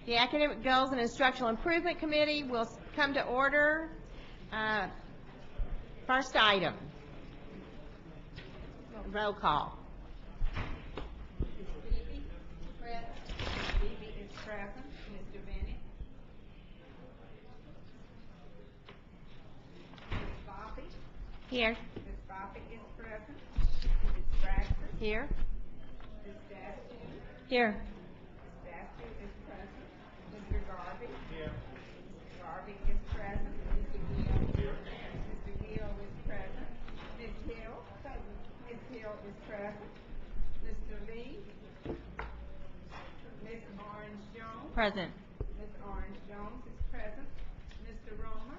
The Academic Goals and Instructional Improvement Committee will come to order. First item, roll call. Phoebe is present. Mr. Bennett. Ms. Bobbie. Here. Ms. Bobbie is present. Ms. Braxton. Here. Ms. Dasty. Here. Ms. Dasty is present. Mr. Garvey. Here. Mr. Garvey is present. Mr. Gill. Here. Mr. Gill is present. Ms. Hill. Ms. Hill is present. Mr. Lee. Ms. Orange Jones. Present. Ms. Orange Jones is present. Mr. Romer.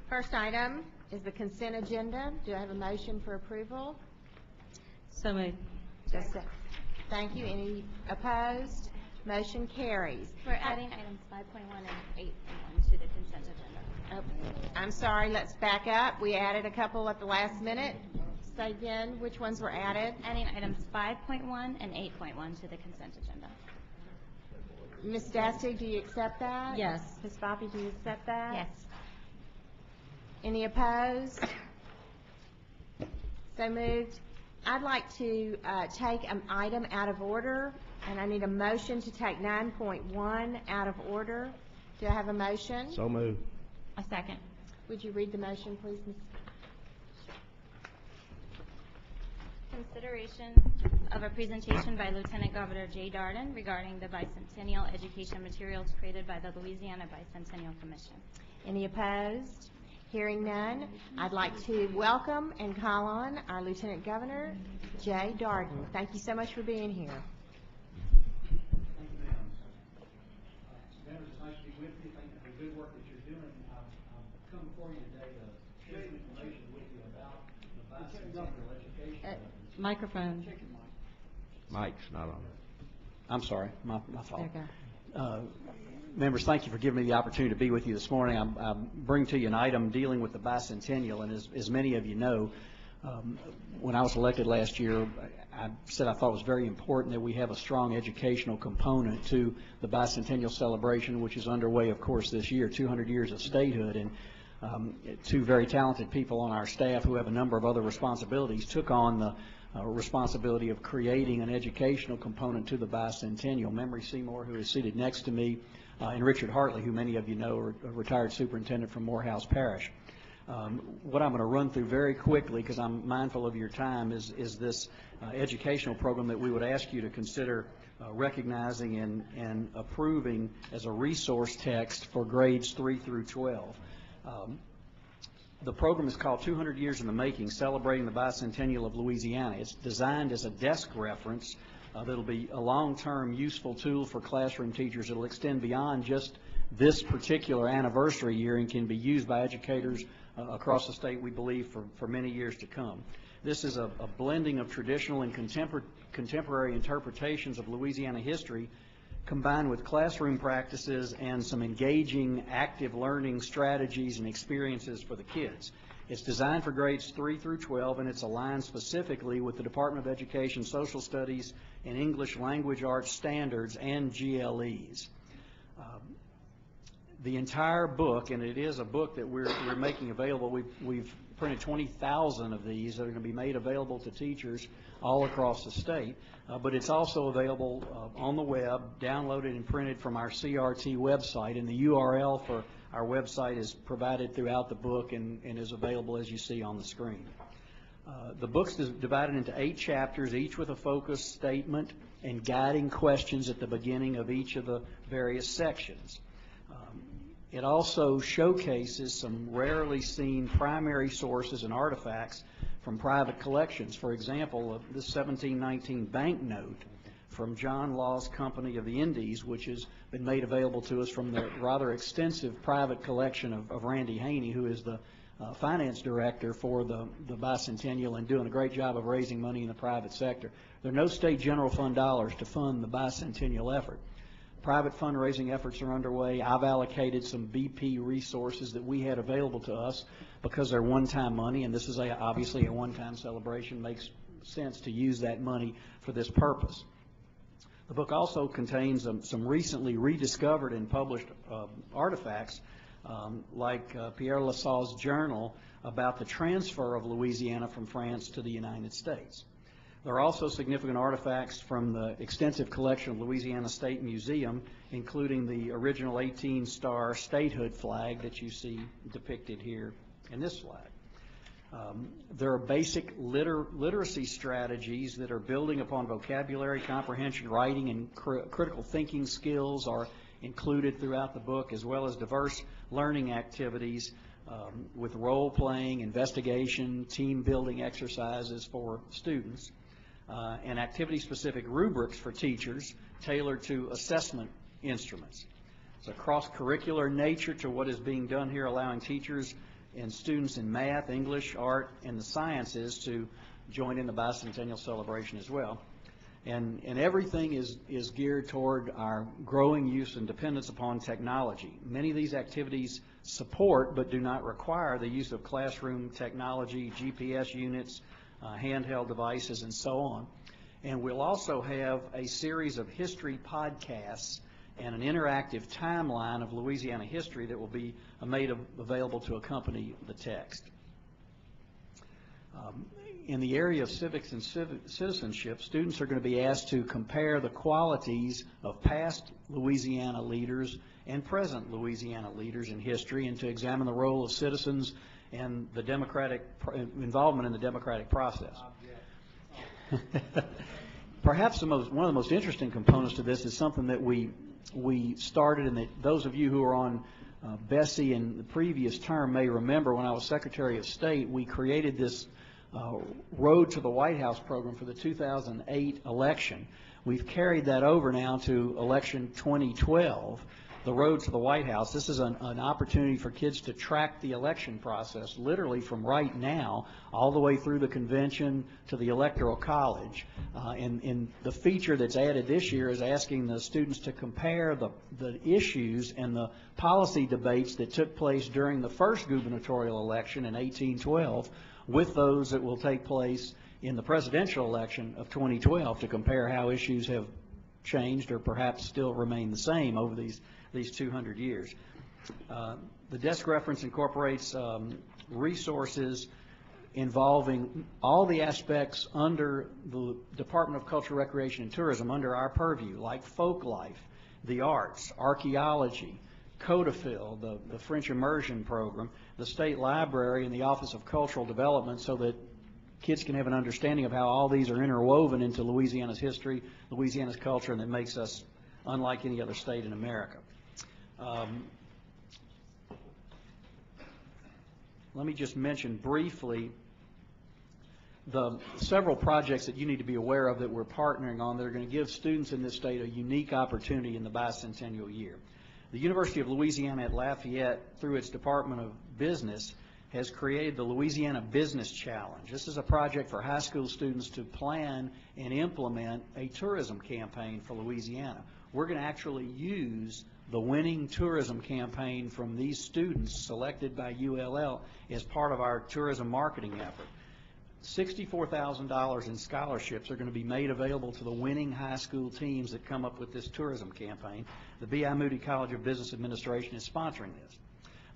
First item is the consent agenda. Do I have a motion for approval? So moved. Just a, thank you. Any opposed? Motion carries. We're adding items 5.1 and 8.1 to the consent agenda. Oh, I'm sorry, let's back up. We added a couple at the last minute. Say again, which ones were added? Adding items 5.1 and 8.1 to the consent agenda. Ms. Dasty, do you accept that? Yes. Ms. Bobbie, do you accept that? Yes. Any opposed? So moved. I'd like to take an item out of order, and I need a motion to take 9.1 out of order. Do I have a motion? So moved. A second. Would you read the motion, please, Ms.? Consideration of a presentation by Lieutenant Governor Jay Darden regarding the bicentennial education materials created by the Louisiana Bicentennial Commission. Any opposed? Hearing none, I'd like to welcome and call on our Lieutenant Governor, Jay Darden. Thank you so much for being here. Thank you, ma'am. Members, it's nice to be with you. Thank you for the good work that you're doing. I've come before you today to share some information with you about the bicentennial education. Microphone. Mike's not on. I'm sorry, my fault. There you go. Members, thank you for giving me the opportunity to be with you this morning. I bring to you an item dealing with the bicentennial, and as many of you know, when I was elected last year, I said I thought it was very important that we have a strong educational component to the bicentennial celebration, which is underway, of course, this year, 200 years of statehood. And two very talented people on our staff who have a number of other responsibilities took on the responsibility of creating an educational component to the bicentennial. Memory Seymour, who is seated next to me, and Richard Hartley, who many of you know, a retired superintendent from Morehouse Parish. What I'm going to run through very quickly, because I'm mindful of your time, is this educational program that we would ask you to consider recognizing and approving as a resource text for grades 3 through 12. The program is called 200 Years in the Making, Celebrating the Bicentennial of Louisiana. It's designed as a desk reference that'll be a long-term useful tool for classroom teachers. It'll extend beyond just this particular anniversary year and can be used by educators across the state, we believe, for many years to come. This is a blending of traditional and contemporary interpretations of Louisiana history combined with classroom practices and some engaging active learning strategies and experiences for the kids. It's designed for grades 3 through 12, and it's aligned specifically with the Department of Education Social Studies and English Language Arts Standards and GLEs. The entire book, and it is a book that we're making available, we've printed 20,000 of these that are going to be made available to teachers all across the state, but it's also available on the web, downloaded and printed from our CRT website, and the URL for our website is provided throughout the book and is available as you see on the screen. The book's divided into 8 chapters, each with a focus statement and guiding questions at the beginning of each of the various sections. It also showcases some rarely seen primary sources and artifacts from private collections. For example, this 1719 banknote from John Law's Company of the Indies, which has been made available to us from the rather extensive private collection of Randy Haney, who is the finance director for the bicentennial and doing a great job of raising money in the private sector. There are no state general fund dollars to fund the bicentennial effort. Private fundraising efforts are underway. I've allocated some BP resources that we had available to us because they're one-time money, and this is obviously a one-time celebration. Makes sense to use that money for this purpose. The book also contains some recently rediscovered and published artifacts, like Pierre Lasalle's journal about the transfer of Louisiana from France to the United States. There are also significant artifacts from the extensive collection of Louisiana State Museum, including the original 18-star statehood flag that you see depicted here in this flag. There are basic literacy strategies that are building upon vocabulary, comprehension, writing, and critical thinking skills are included throughout the book, as well as diverse learning activities with role-playing, investigation, team-building exercises for students, and activity-specific rubrics for teachers tailored to assessment instruments. It's a cross-curricular nature to what is being done here, allowing teachers and students in math, English, art, and the sciences to join in the bicentennial celebration as well. And everything is geared toward our growing use and dependence upon technology. Many of these activities support but do not require the use of classroom technology, GPS units, handheld devices, and so on. And we'll also have a series of history podcasts and an interactive timeline of Louisiana history that will be made available to accompany the text. In the area of civics and citizenship, students are going to be asked to compare the qualities of past Louisiana leaders and present Louisiana leaders in history, and to examine the role of citizens and the democratic involvement in the democratic process. Perhaps one of the most interesting components to this is something that we started, and that those of you who are on BESE in the previous term may remember. When I was Secretary of State, we created this Road to the White House program for the 2008 election. We've carried that over now to election 2012, the Road to the White House. This is an opportunity for kids to track the election process literally from right now all the way through the convention to the Electoral College. And the feature that's added this year is asking the students to compare the issues and the policy debates that took place during the first gubernatorial election in 1812 with those that will take place in the presidential election of 2012, to compare how issues have changed or perhaps still remain the same over these 200 years. The desk reference incorporates resources involving all the aspects under the Department of Culture, Recreation, and Tourism, under our purview, like folk life, the arts, archaeology, Codafil, the French immersion program, the State Library, and the Office of Cultural Development, so that kids can have an understanding of how all these are interwoven into Louisiana's history, Louisiana's culture, and that makes us unlike any other state in America. Let me just mention briefly the several projects that you need to be aware of that we're partnering on that are going to give students in this state a unique opportunity in the bicentennial year. The University of Louisiana at Lafayette, through its Department of Business, has created the Louisiana Business Challenge. This is a project for high school students to plan and implement a tourism campaign for Louisiana. We're going to actually use the winning tourism campaign from these students selected by ULL as part of our tourism marketing effort. $64,000 in scholarships are going to be made available to the winning high school teams that come up with this tourism campaign. The B.I. Moody College of Business Administration is sponsoring this.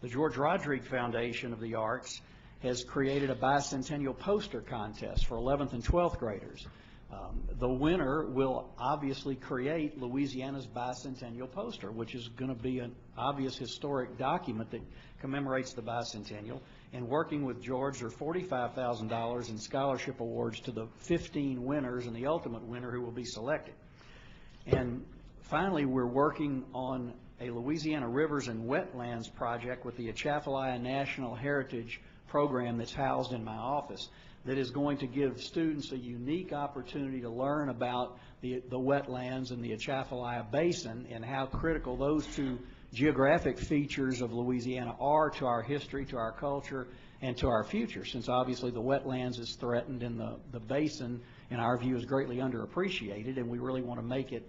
The George Rodrigue Foundation of the Arts has created a bicentennial poster contest for 11th and 12th graders. The winner will obviously create Louisiana's bicentennial poster, which is going to be an obvious historic document that commemorates the bicentennial. And working with George, there are $45,000 in scholarship awards to the 15 winners and the ultimate winner who will be selected. And finally, we're working on a Louisiana Rivers and Wetlands project with the Atchafalaya National Heritage Program that's housed in my office, that is going to give students a unique opportunity to learn about the wetlands and the Atchafalaya Basin and how critical those two geographic features of Louisiana are to our history, to our culture, and to our future, since obviously the wetlands is threatened and the basin, in our view, is greatly underappreciated, and we really want to make it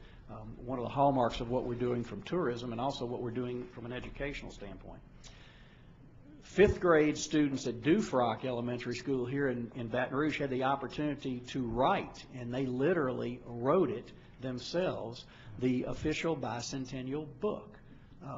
one of the hallmarks of what we're doing from tourism and also what we're doing from an educational standpoint. Fifth grade students at Dufrock Elementary School here in Baton Rouge had the opportunity to write, and they literally wrote it themselves, the official bicentennial book,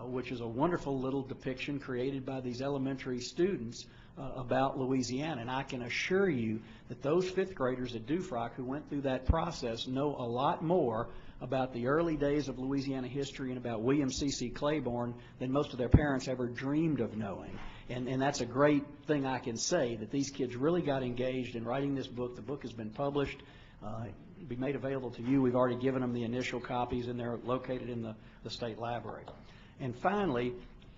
which is a wonderful little depiction created by these elementary students about Louisiana. And I can assure you that those fifth graders at Dufrock who went through that process know a lot more about the early days of Louisiana history and about William C.C. Claiborne than most of their parents ever dreamed of knowing. And that's a great thing I can say, that these kids really got engaged in writing this book. The book has been published. It'll be made available to you. We've already given them the initial copies, and they're located in the state library. And finally,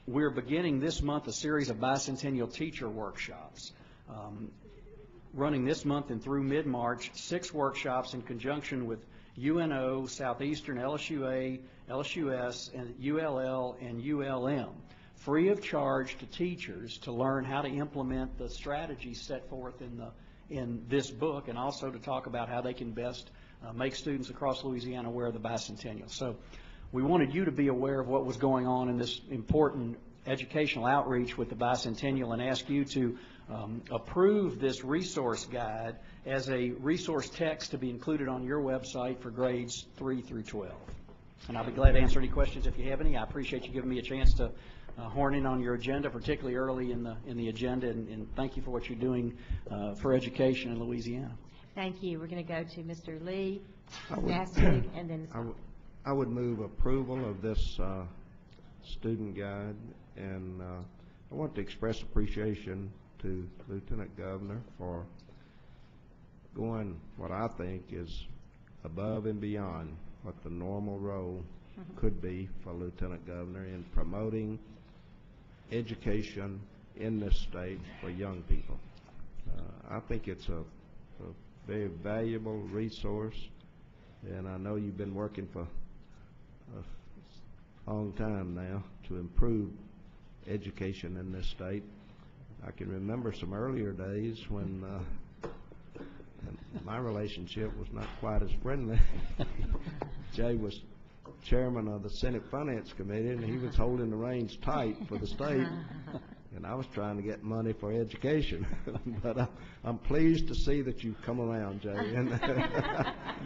we're beginning this month a series of bicentennial teacher workshops. Running this month and through mid-March, 6 workshops in conjunction with UNO, Southeastern, LSUA, LSUS, and ULL, and ULM, free of charge to teachers to learn how to implement the strategies set forth in this book, and also to talk about how they can best make students across Louisiana aware of the bicentennial. So we wanted you to be aware of what was going on in this important educational outreach with the bicentennial, and ask you to approve this resource guide as a resource text to be included on your website for grades 3 through 12. And I'll be glad to answer any questions if you have any. I appreciate you giving me a chance to horn in on your agenda, particularly early in the agenda, and thank you for what you're doing for education in Louisiana. Thank you. We're going to go to Mr. Lee, Nasty, and then I would move approval of this student guide, and I want to express appreciation to Lieutenant Governor for going what I think is above and beyond what the normal role could be for Lieutenant Governor in promoting education in this state for young people. I think it's a very valuable resource, and I know you've been working for a long time now to improve education in this state. I can remember some earlier days when my relationship was not quite as friendly. Jay was chairman of the Senate Finance Committee, and he was holding the reins tight for the state, and I was trying to get money for education. But I'm pleased to see that you've come around, Jay. And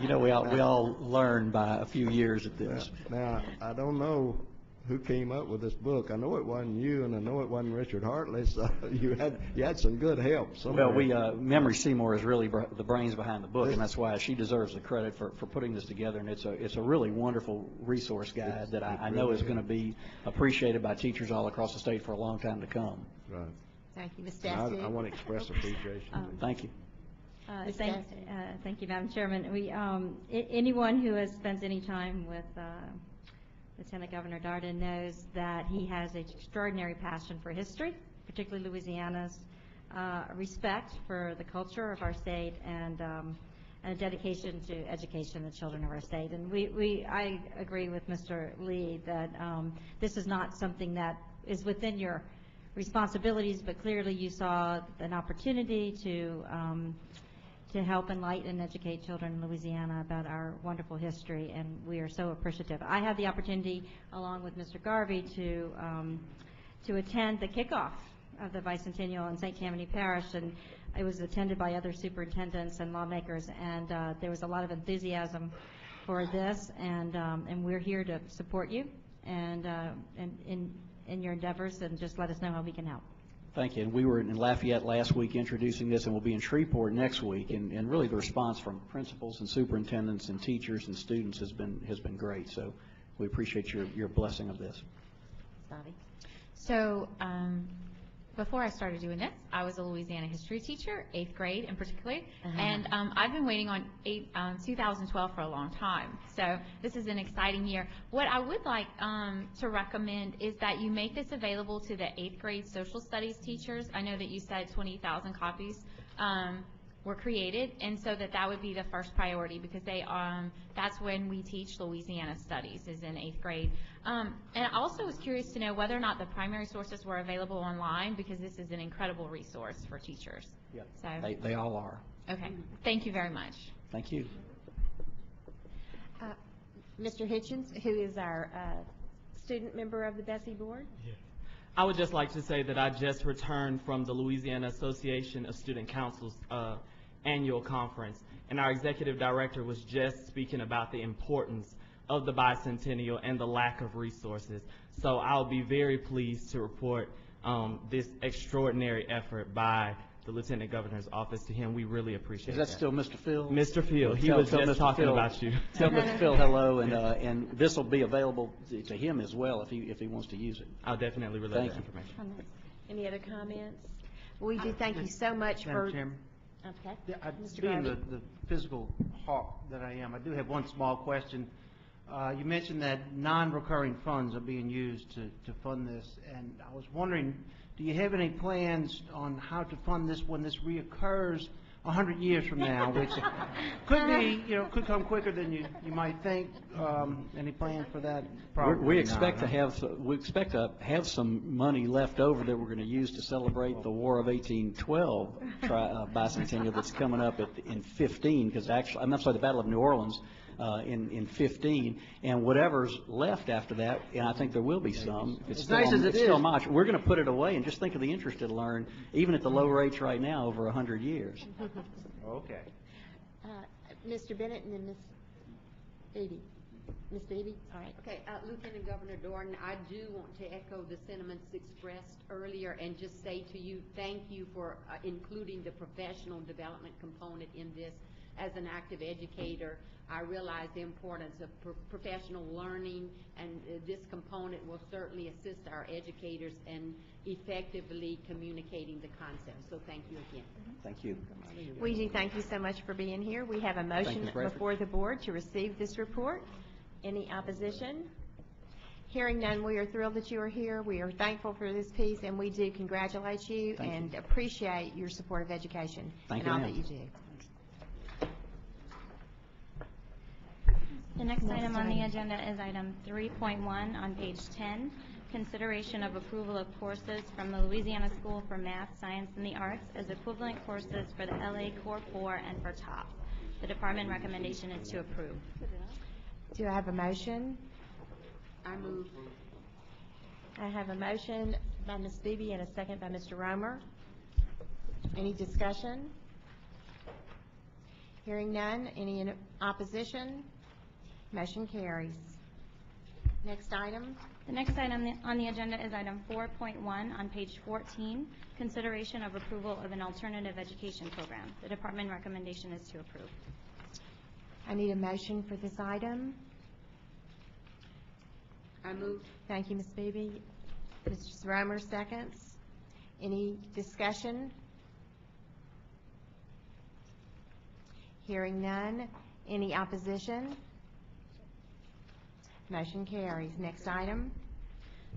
you know, we all learn by a few years at this. Now, I don't know who came up with this book. I know it wasn't you, and I know it wasn't Richard Hartley, so you had some good help somewhere. Well, Memory Seymour is really the brains behind the book, and that's why she deserves the credit for putting this together. And it's a really wonderful resource guide that I know is going to be appreciated by teachers all across the state for a long time to come. Right. thank you, Ms. Dasty. I want to express appreciation. Thank you. Thank you, Madam Chairman. Anyone who has spent any time with Lieutenant Governor Darden knows that he has an extraordinary passion for history, particularly Louisiana's, respect for the culture of our state, and a dedication to education of the children of our state. And I agree with Mr. Lee that this is not something that is within your responsibilities, but clearly you saw an opportunity to help enlighten and educate children in Louisiana about our wonderful history, and we are so appreciative. I had the opportunity, along with Mr. Garvey, to attend the kickoff of the bicentennial in St. Tammany Parish, and it was attended by other superintendents and lawmakers, and there was a lot of enthusiasm for this, and we're here to support you and in your endeavors, and just let us know how we can help. Thank you. And we were in Lafayette last week introducing this, and we'll be in Shreveport next week. And really the response from principals and superintendents and teachers and students has been great. So we appreciate your blessing of this. Bobby. So before I started doing this, I was a Louisiana history teacher, 8th grade in particular, and I've been waiting on 2012 for a long time. So this is an exciting year. What I would like to recommend is that you make this available to the 8th grade social studies teachers. I know that you said 20,000 copies were created, and so that would be the first priority, because that's when we teach Louisiana studies, is in 8th grade. And I also was curious to know whether or not the primary sources were available online, because this is an incredible resource for teachers. Yeah, so they all are. Okay, thank you very much. Thank you. Mr. Hitchens, who is our student member of the BESE board. I would just like to say that I just returned from the Louisiana Association of Student Councils annual conference, and our executive director was just speaking about the importance of the bicentennial and the lack of resources. So I'll be very pleased to report this extraordinary effort by the Lieutenant Governor's office to him. We really appreciate that. Is that still Mr. Phil? Mr. Phil, he Tell was just Mr. talking Phil- about you. Tell Mr. Phil hello, and this will be available to him as well if he wants to use it. I'll definitely relay Thank that you. information. Any other comments? We do thank you so much for... Madam Chairman, Okay. Mr. being Garvey. the physical hawk that I am, I do have one small question. You mentioned that non-recurring funds are being used to fund this, and I was wondering, do you have any plans on how to fund this when this reoccurs 100 years from now, which could be, could come quicker than you might think? Any plans for that? Probably We not, expect to huh? have some money left over that we're going to use to celebrate the War of 1812 bicentennial that's coming up in 15, because actually, I'm sorry, the Battle of New Orleans in 15, and whatever's left after that, and I think there will be some. If it's As still nice on, as it it's still is. much. We're going to put it away, and just think of the interest it'll earn, even at the low rates right now, over 100 years. Okay. Mr. Bennett and then Ms. Beebe. Ms. Beebe, all right. Okay, Lieutenant Governor Dorn, I do want to echo the sentiments expressed earlier and just say to you, thank you for including the professional development component in this. As an active educator, I realize the importance of professional learning, and this component will certainly assist our educators in effectively communicating the concept. So thank you again. Thank you. We do thank you so much for being here. We have a motion Ms. Bradford. before the board to receive this report. Any opposition? Hearing none, we are thrilled that you are here. We are thankful for this piece, and we do congratulate you Thank you. and appreciate your support of education Thank and you, all ma'am. that you do. The next item on the agenda is item 3.1 on page 10, consideration of approval of courses from the Louisiana School for Math, Science, and the Arts as equivalent courses for the LA Core 4 and for TOP. The department recommendation is to approve. Do I have a motion? I move. I have a motion by Ms. Beebe and a second by Mr. Romer. Any discussion? Hearing none. Any opposition? Motion carries. Next item. The next item on the agenda is item 4.1 on page 14, consideration of approval of an alternative education program. The department recommendation is to approve. I need a motion for this item. I move. Thank you, Ms. Beebe. Mr. Romer, seconds. Any discussion? Hearing none. Any opposition? Motion carries. Next item.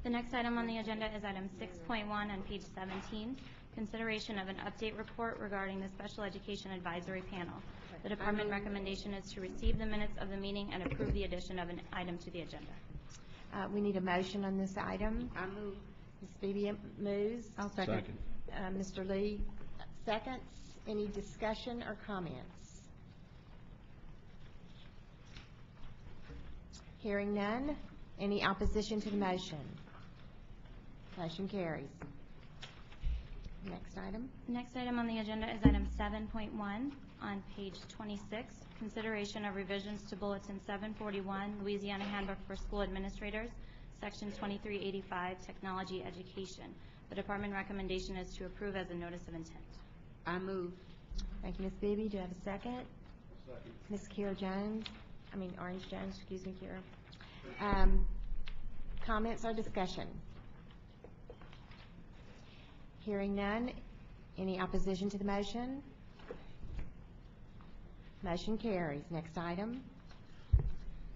The next item on the agenda is item 6.1 on page 17, consideration of an update report regarding the Special Education Advisory Panel. The department recommendation is to receive the minutes of the meeting and approve the addition of an item to the agenda. We need a motion on this item. I move. Ms. Beebe moves. I'll second. Mr. Lee seconds. Any discussion or comments? Hearing none. Any opposition to the motion? Motion carries. Next item. The next item on the agenda is item 7.1 on page 26, consideration of revisions to Bulletin 741, Louisiana Handbook for School Administrators, Section 2385, Technology Education. The department recommendation is to approve as a notice of intent. I move. Thank you, Ms. Beebe. Do I have a second? Second. Ms. Orange Jones, excuse me, Kira. Comments or discussion? Hearing none. Any opposition to the motion? Motion carries. Next item.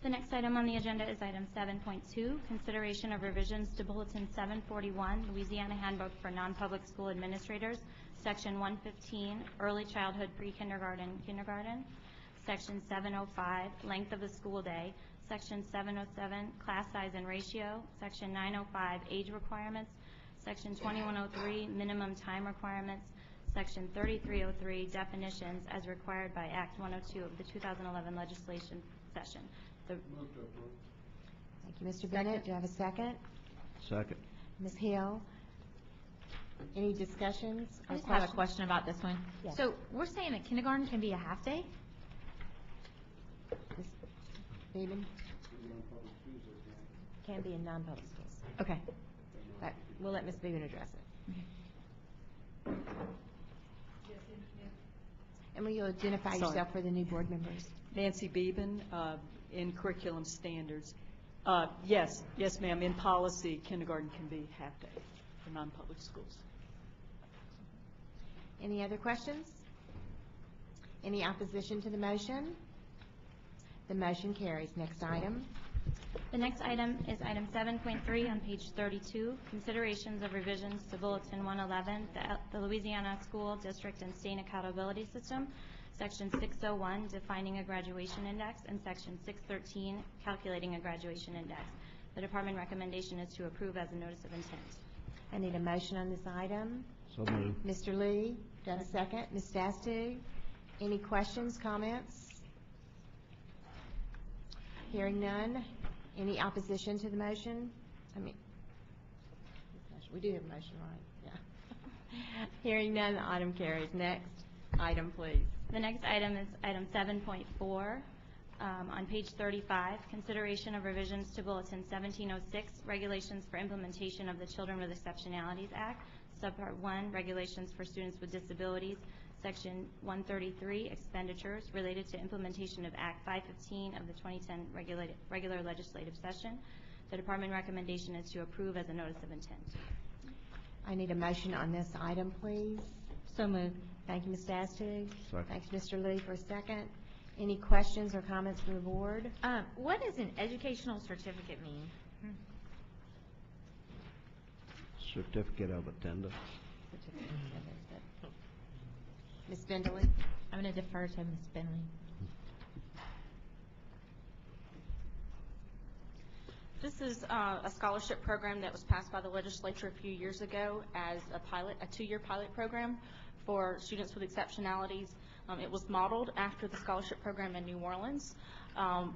The next item on the agenda is item 7.2, consideration of revisions to Bulletin 741, Louisiana Handbook for Non-Public School Administrators, Section 115, Early Childhood Pre-Kindergarten, Kindergarten, Section 705, Length of the School Day, Section 707, Class Size and Ratio, Section 905, Age Requirements, Section 2103, Minimum Time Requirements, Section 3303, Definitions as required by Act 102 of the 2011 legislation session. Thank you, Mr. Bennett. Do I have a second? Second. Ms. Hill? Any discussions I or just have a questions? question about this one. Yes. So we're saying that kindergarten can be a half day? Ms. Beeben? Can be in non-public schools. Okay. But we'll let Ms. Beeben address it. And will you identify Sorry. yourself for the new board members? Nancy Beeben, in curriculum standards. Yes, ma'am, in policy, kindergarten can be half-day for non-public schools. Any other questions? Any opposition to the motion? The motion carries. Next item. The next item is item 7.3 on page 32, considerations of revisions to Bulletin 111, the Louisiana School District and State Accountability System, Section 601, defining a graduation index, and Section 613, calculating a graduation index. The department recommendation is to approve as a notice of intent. I need a motion on this item. So moved. Mr. Lee, do I have a second? Ms. Stastu? Any questions, comments? Hearing none. Any opposition to the motion? We do have a motion, right? Yeah. Hearing none, the item carries. Next item, please. The next item is item 7.4 on page 35, consideration of revisions to Bulletin 1706, regulations for implementation of the Children with Exceptionalities Act, Subpart 1, regulations for students with disabilities, Section 133, expenditures related to implementation of Act 515 of the 2010 regular legislative session. The department recommendation is to approve as a notice of intent. I need a motion on this item, please. So moved. Thank you, Ms. Stastu. Second. Thanks, Mr. Lee, for a second. Any questions or comments from the board? What does an educational certificate mean? Certificate of attendance. Ms. Bendeley? I'm going to defer to Ms. Bentley. This is a scholarship program that was passed by the legislature a few years ago as a two-year pilot program for students with exceptionalities. It was modeled after the scholarship program in New Orleans,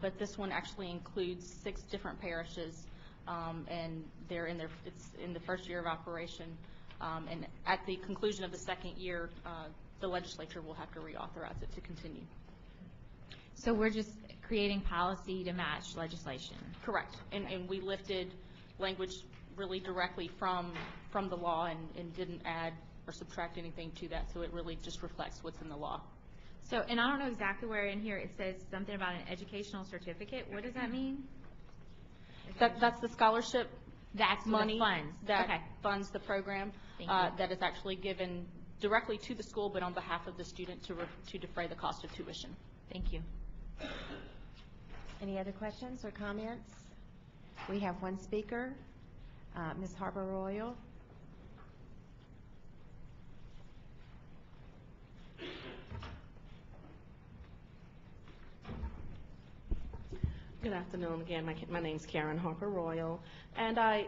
but this one actually includes 6 different parishes, and it's in the first year of operation. And at the conclusion of the second year, the legislature will have to reauthorize it to continue. So we're just creating policy to match legislation? Correct. And we lifted language really directly from the law and didn't add or subtract anything to that, so it really just reflects what's in the law. So, and I don't know exactly where in here it says something about an educational certificate. What does that mean? That's the scholarship That's money the funds. that Okay. funds the program. Thank you. That is actually given directly to the school, but on behalf of the student to defray the cost of tuition. Thank you. Any other questions or comments? We have one speaker, Ms. Harper Royal. Good afternoon again. My name's Karen Harper Royal, and I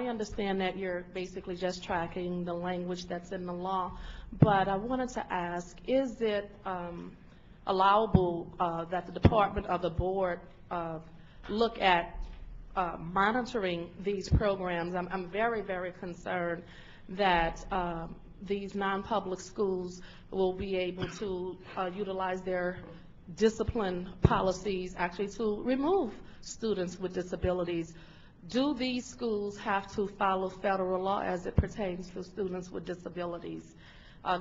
understand that you're basically just tracking the language that's in the law, but I wanted to ask, is it allowable that the department or the board look at monitoring these programs? I'm very, very concerned that these non-public schools will be able to utilize their discipline policies actually to remove students with disabilities. Do these schools have to follow federal law as it pertains to students with disabilities?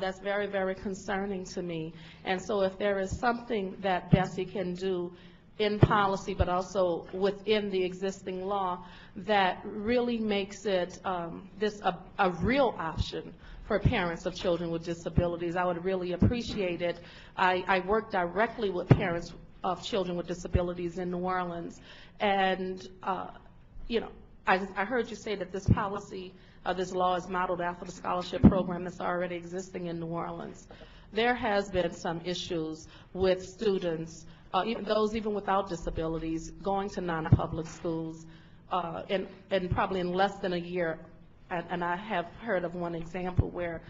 That's very, very concerning to me. And so if there is something that BESE can do in policy, but also within the existing law, that really makes it a real option for parents of children with disabilities, I would really appreciate it. I work directly with parents of children with disabilities in New Orleans, and I heard you say that this policy, this law is modeled after the scholarship program that's already existing in New Orleans. There has been some issues with students, even without disabilities, going to non-public schools, and probably in less than a year, and I have heard of one example where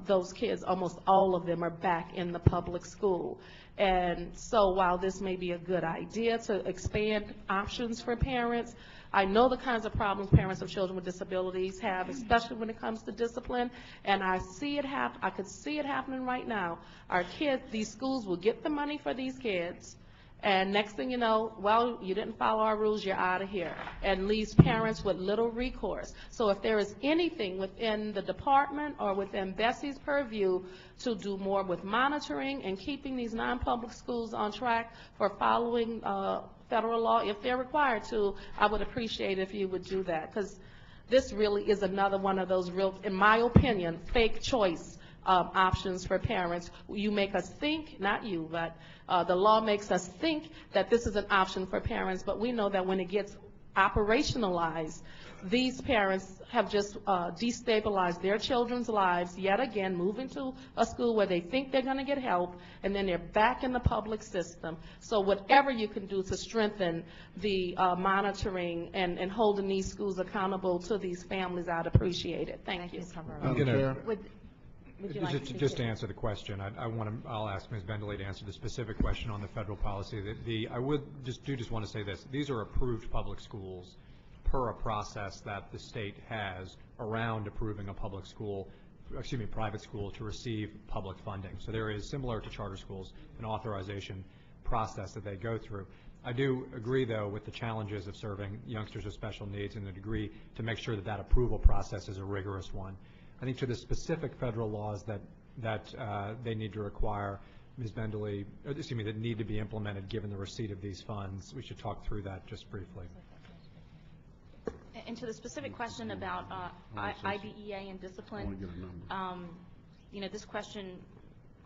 those kids, almost all of them, are back in the public school. And so while this may be a good idea to expand options for parents, I know the kinds of problems parents of children with disabilities have, especially when it comes to discipline, and I could see it happening right now. Our kids, these schools will get the money for these kids, and next thing you know, well, you didn't follow our rules, you're out of here, and leaves parents with little recourse. So if there is anything within the department or within BESE's purview to do more with monitoring and keeping these non-public schools on track for following federal law, if they're required to, I would appreciate if you would do that, because this really is another one of those real, in my opinion, fake choice options for parents. You make us think, not you, but the law makes us think that this is an option for parents, but we know that when it gets operationalized, these parents have just destabilized their children's lives yet again, moving to a school where they think they're going to get help, and then they're back in the public system. So whatever you can do to strengthen the monitoring and holding these schools accountable to these families, I'd appreciate it. Thank you. I'm gonna, Would you like to just to answer the question, I'll ask Ms. Bendeley to answer the specific question on the federal policy. I would just want to say this: these are approved public schools per a process that the state has around approving a private school to receive public funding. So there is, similar to charter schools, an authorization process that they go through. I do agree, though, with the challenges of serving youngsters with special needs and the degree to make sure that approval process is a rigorous one. I think to the specific federal laws that they need to require, Ms. Bendeley, that need to be implemented given the receipt of these funds, we should talk through that just briefly. And to the specific question about IDEA and discipline, this question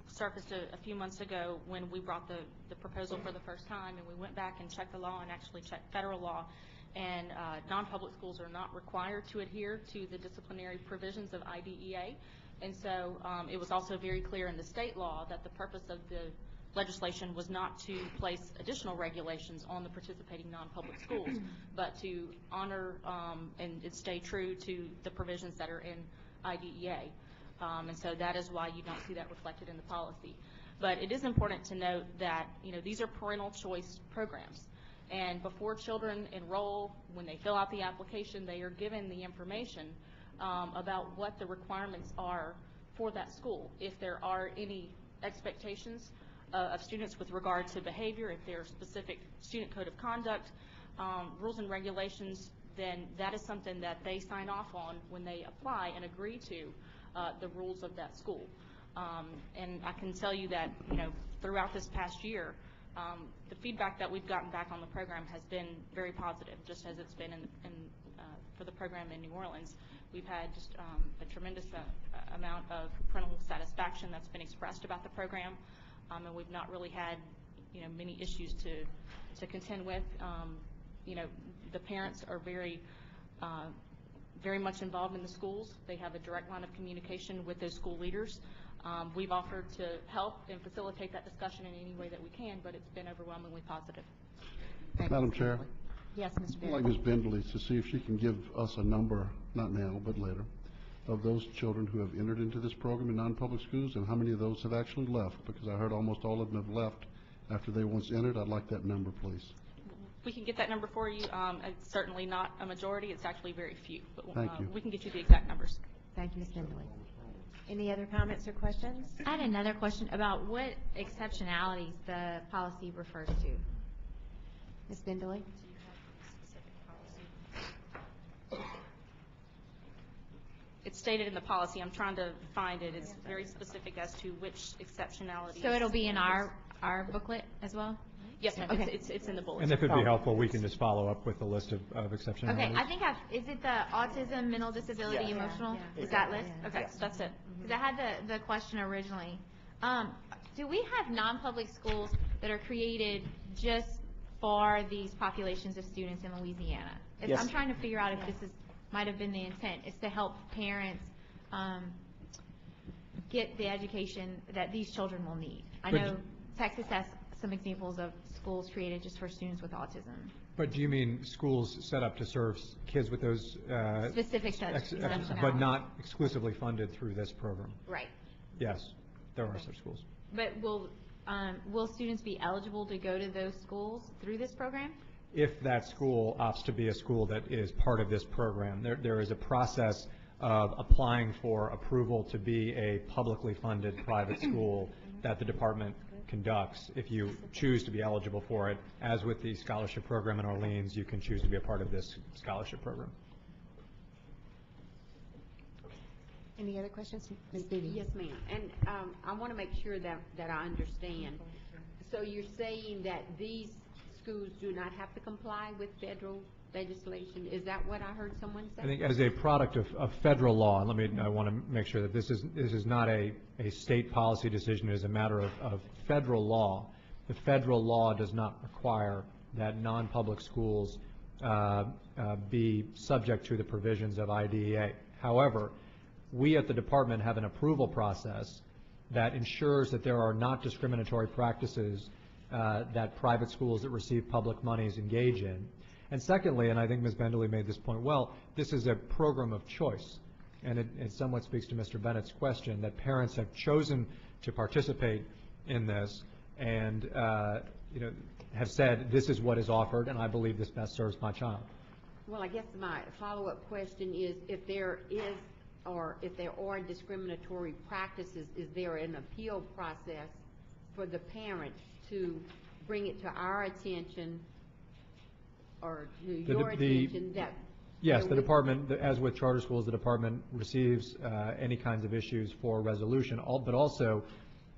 surfaced a few months ago when we brought the proposal for the first time, and we went back and checked the law and actually checked federal law. And non-public schools are not required to adhere to the disciplinary provisions of IDEA. And so it was also very clear in the state law that the purpose of the legislation was not to place additional regulations on the participating non-public schools, but to honor and stay true to the provisions that are in IDEA. And so that is why you don't see that reflected in the policy. But it is important to note that these are parental choice programs. And before children enroll, when they fill out the application, they are given the information about what the requirements are for that school. If there are any expectations of students with regard to behavior, if there are specific student code of conduct, rules and regulations, then that is something that they sign off on when they apply and agree to the rules of that school. And I can tell you that, throughout this past year, the feedback that we've gotten back on the program has been very positive, just as it's been for the program in New Orleans. We've had just a tremendous amount of parental satisfaction that's been expressed about the program, and we've not really had many issues to contend with. The parents are very much involved in the schools. They have a direct line of communication with those school leaders. We've offered to help and facilitate that discussion in any way that we can, but it's been overwhelmingly positive. Madam Chair, Yes, Mr. I'd like Ms. Bendeley to see if she can give us a number, not now, but later, of those children who have entered into this program in non-public schools and how many of those have actually left, because I heard almost all of them have left after they once entered. I'd like that number, please. We can get that number for you. It's certainly not a majority. It's actually very few. But Thank you. We can get you the exact numbers. Thank you, Ms. Bendeley. Any other comments or questions? I had another question about what exceptionalities the policy refers to. Ms. Bendeley? It's stated in the policy. I'm trying to find it. It's very specific as to which exceptionalities. So it'll be in our booklet as well? Yes, ma'am. Okay. It's in the bulletin. And if it'd be helpful, we can just follow up with a list of exceptionalities. Okay, I think is it the autism, mental disability, emotional? Is that list? Okay. Yes, that's it. Because I had the question originally. Do we have non-public schools that are created just for these populations of students in Louisiana? Yes. I'm trying to figure out if this might have been the intent, is to help parents get the education that these children will need. I know Texas has some examples of schools created just for students with autism. But do you mean schools set up to serve kids with those Specific exceptionalities. but not exclusively funded through this program? Right. Yes, there are such schools. But will students be eligible to go to those schools through this program? If that school opts to be a school that is part of this program, there is a process of applying for approval to be a publicly funded private school that the department conducts. If you choose to be eligible for it, as with the scholarship program in Orleans, you can choose to be a part of this scholarship program. Any other questions? Ms. Beebe? Yes, ma'am. And I want to make sure that I understand. So you're saying that these schools do not have to comply with federal legislation? Is that what I heard someone say? I think as a product of federal law, and I want to make sure that this is not a state policy decision. It is a matter of federal law. The federal law does not require that non-public schools be subject to the provisions of IDEA. However, we at the department have an approval process that ensures that there are not discriminatory practices that private schools that receive public monies engage in. And secondly, and I think Ms. Benderly made this point well, this is a program of choice. And it somewhat speaks to Mr. Bennett's question that parents have chosen to participate in this and have said this is what is offered and I believe this best serves my child. Well, I guess my follow-up question is if there are discriminatory practices, is there an appeal process for the parents to bring it to our attention or to your attention that... Yes, the department, as with charter schools, the department receives any kinds of issues for resolution, but also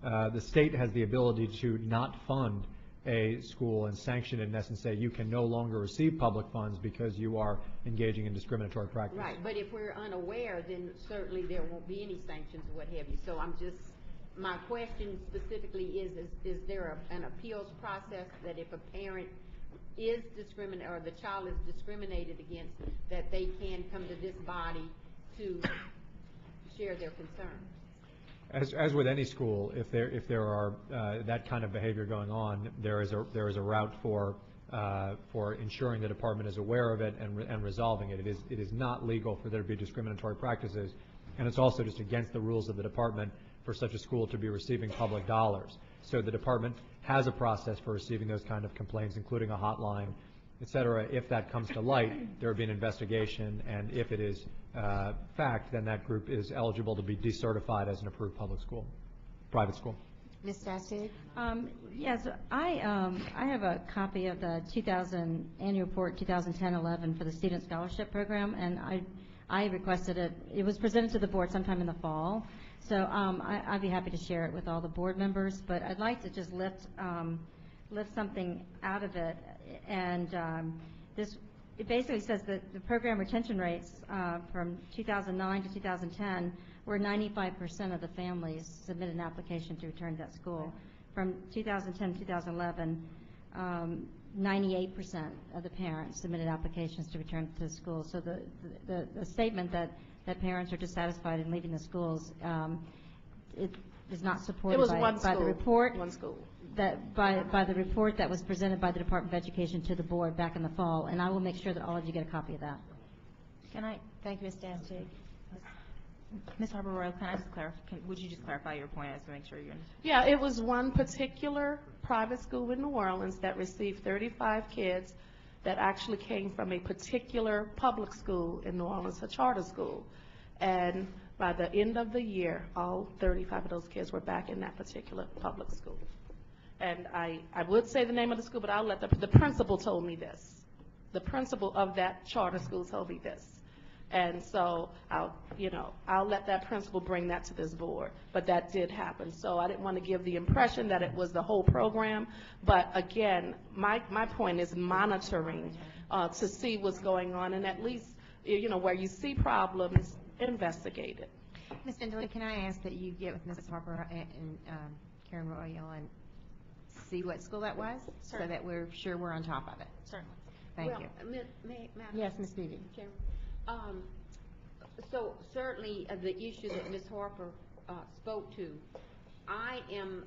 the state has the ability to not fund a school and sanction it in essence, say you can no longer receive public funds because you are engaging in discriminatory practice. Right, but if we're unaware, then certainly there won't be any sanctions or what have you. So my question specifically is there an appeals process that if a parent is discriminated or the child is discriminated against, that they can come to this body to share their concerns? As with any school, if there are that kind of behavior going on, there is a route for ensuring the department is aware of it and resolving it. It is not legal for there to be discriminatory practices, and it's also just against the rules of the department for such a school to be receiving public dollars. So the department has a process for receiving those kind of complaints, including a hotline, et cetera. If that comes to light, there would be an investigation, and if it is fact, then that group is eligible to be decertified as an approved public school, private school. Ms. Dastig? Yes, I have a copy of the annual report 2010-11 for the Student Scholarship Program, and I requested it. It was presented to the board sometime in the fall, so I'd be happy to share it with all the board members, but I'd like to just lift something out of it, and it basically says that the program retention rates from 2009 to 2010 were 95% of the families submitted an application to return to that school. From 2010 to 2011, 98% of the parents submitted applications to return to the school. So the statement that parents are dissatisfied in leaving the schools, it is not supported by the report. One school. By the report that was presented by the Department of Education to the board back in the fall, and I will make sure that all of you get a copy of that. Thank you, Ms. Dastig. Ms. Harper-Royal, would you just clarify your point as to make sure you're... Yeah, it was one particular private school in New Orleans that received 35 kids that actually came from a particular public school in New Orleans, a charter school. And by the end of the year, all 35 of those kids were back in that particular public school. And I would say the name of the school, but I'll let the principal told me this. The principal of that charter school told me this. And so I'll let that principal bring that to this board. But that did happen. So I didn't want to give the impression that it was the whole program. But again, my point is monitoring to see what's going on, and at least where you see problems, investigate it. Ms. Benderly, can I ask that you get with Mrs. Harper and Karen Royal and see what school that was, so that we're sure we're on top of it? Certainly. Thank you. Yes, Ms. Beebe. So certainly the issue that Ms. Harper spoke to, I am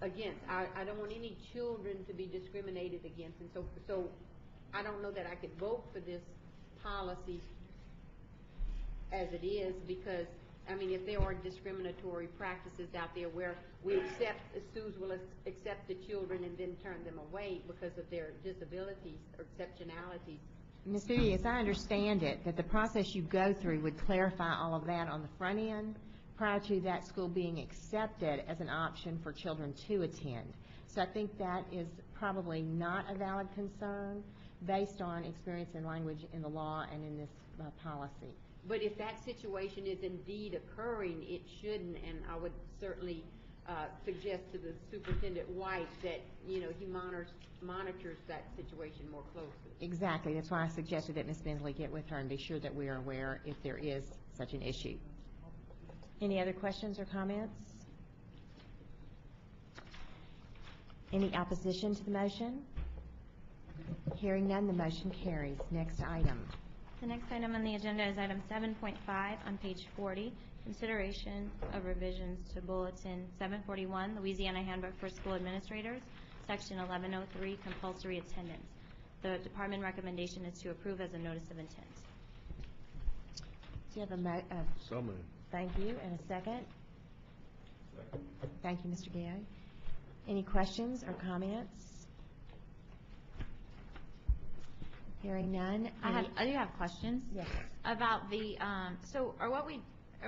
against. I don't want any children to be discriminated against, and so I don't know that I could vote for this policy as it is, because, I mean, if there are discriminatory practices out there where we accept, schools will accept the children and then turn them away because of their disabilities or exceptionalities. Ms. Booty, as I understand it, that the process you go through would clarify all of that on the front end prior to that school being accepted as an option for children to attend. So I think that is probably not a valid concern based on experience and language in the law and in this policy. But if that situation is indeed occurring, it shouldn't, and I would certainly suggest to the Superintendent White that, you know, he monitors that situation more closely. Exactly. That's why I suggested that Ms. Bensley get with her and be sure that we are aware if there is such an issue. Any other questions or comments? Any opposition to the motion? Hearing none, the motion carries. Next item. The next item on the agenda is item 7.5 on page 40, consideration of revisions to Bulletin 741, Louisiana Handbook for School Administrators, Section 1103, compulsory attendance. The department recommendation is to approve as a notice of intent. Do you have a So moved. thank you, and a second? Thank you, Mr. Gay. Any questions or comments? Hearing none. I do have questions. Yes. About the, so are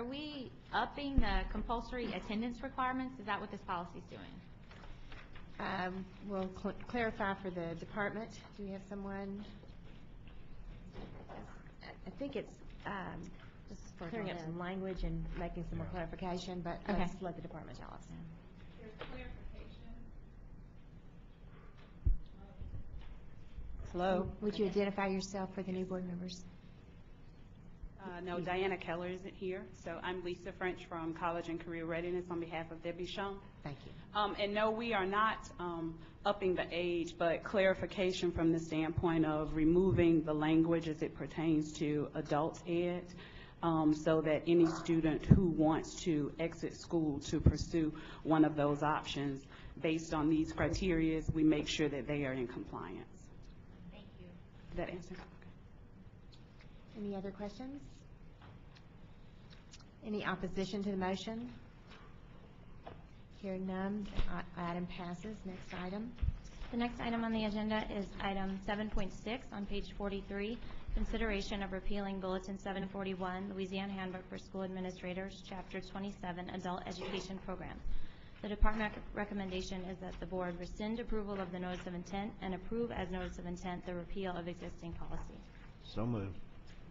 we upping the compulsory attendance requirements? Is that what this policy is doing? We'll clarify for the department. Do we have someone? I think it's just clearing up some language and making some more clarification, but Okay. let's let the department tell us. There's clarification. Hello. Would you identify yourself for the new board members? No, Diana Keller isn't here, so I'm Lisa French from College and Career Readiness on behalf of Debbie Shaw. Thank you. And no, we are not upping the age, but clarification from the standpoint of removing the language as it pertains to adult ed, so that any student who wants to exit school to pursue one of those options, based on these criteria, we make sure that they are in compliance. Thank you. Does that answer? Any other questions? Any opposition to the motion? Hearing none, item passes. Next item. The next item on the agenda is item 7.6 on page 43, consideration of repealing Bulletin 741, Louisiana Handbook for School Administrators, Chapter 27, Adult Education Programs. The department recommendation is that the board rescind approval of the notice of intent and approve as notice of intent the repeal of existing policy. So moved.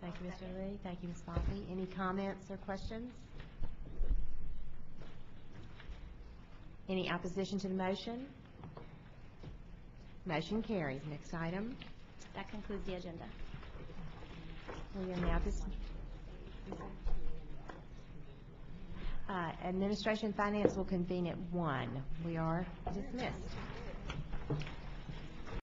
Thank you, Mr. Lee. Thank you, Ms. Boffey. Any comments or questions? Any opposition to the motion? Motion carries. Next item. That concludes the agenda. We are now Administration and Finance will convene at 1. We are dismissed.